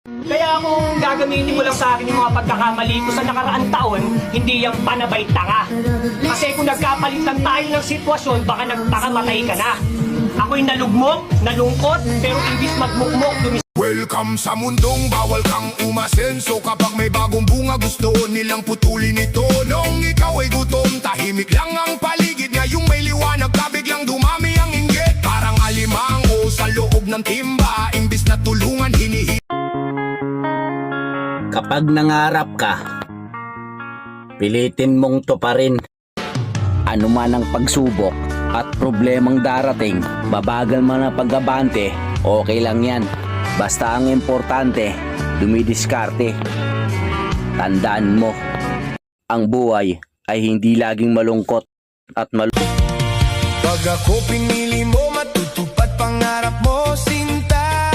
Kaya kung gagamitin mo lang sa akin yung mga pagkakamali ko sa nakaraang taon, hindi yung panabay tanga. Kasi kung nagkapalitan tayo ng sitwasyon, baka nagpakamatay ka na. Ako'y nalugmok, nalungkot, pero imbis magmukmok, Welcome sa mundong bawal kang umasenso. Kapag may bagong bunga gusto nilang putulin ito. Nung ikaw ay gutom, tahimik lang ang paligid. Ngayong may liwanag ka, biglang dumami ang inggit. Parang alimango sa loob ng timba, imbis na tulungan hinihingi. Kapag nangarap ka, pilitin mong tuparin. Ano man ang pagsubok at problemang darating, babagal man ang pag-abante, okay lang yan. Basta ang importante, dumidiskarte. Tandaan mo, ang buhay ay hindi laging malungkot at Pag ako pinili mo, matutupad pangarap mo, sinta.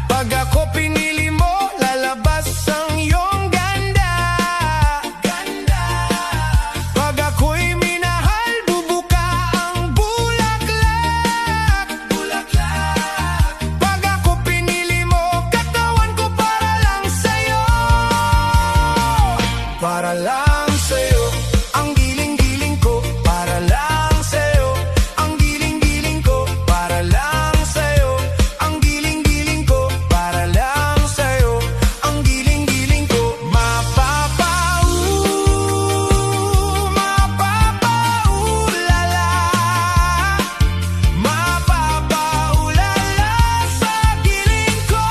Pag ako pinili mo, lalabas ang iyong ganda. Pag ako'y minahal, bubuka ang bulaklak. Pag ako pinili mo, katawan ko para lang sa'yo. Para lang sa'yo, ang giling-giling ko. Para lang sa'yo, ang giling-giling ko. Para lang sa'yo, ang giling-giling ko. Para lang sa'yo, ang giling-giling ko. Mapapaulala, mapapaulala sa giling ko.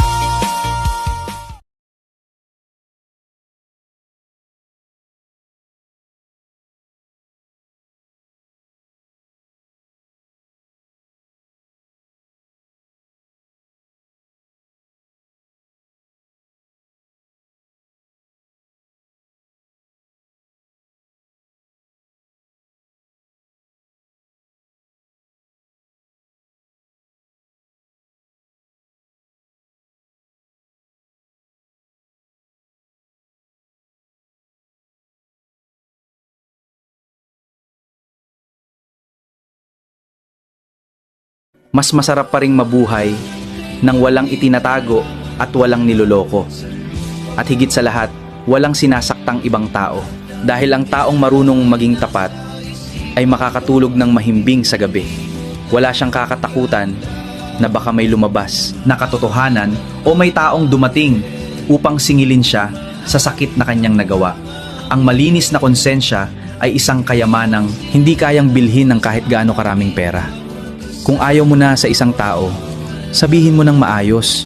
Mas masarap pa ring mabuhay nang walang itinatago at walang niloloko. At higit sa lahat, walang sinasaktang ibang tao. Dahil ang taong marunong maging tapat ay makakatulog ng mahimbing sa gabi. Wala siyang kakatakutan na baka may lumabas na katotohanan o may taong dumating upang singilin siya sa sakit na kanyang nagawa. Ang malinis na konsensya ay isang kayamanang hindi kayang bilhin ng kahit gaano karaming pera. Kung ayaw mo na sa isang tao, sabihin mo ng maayos.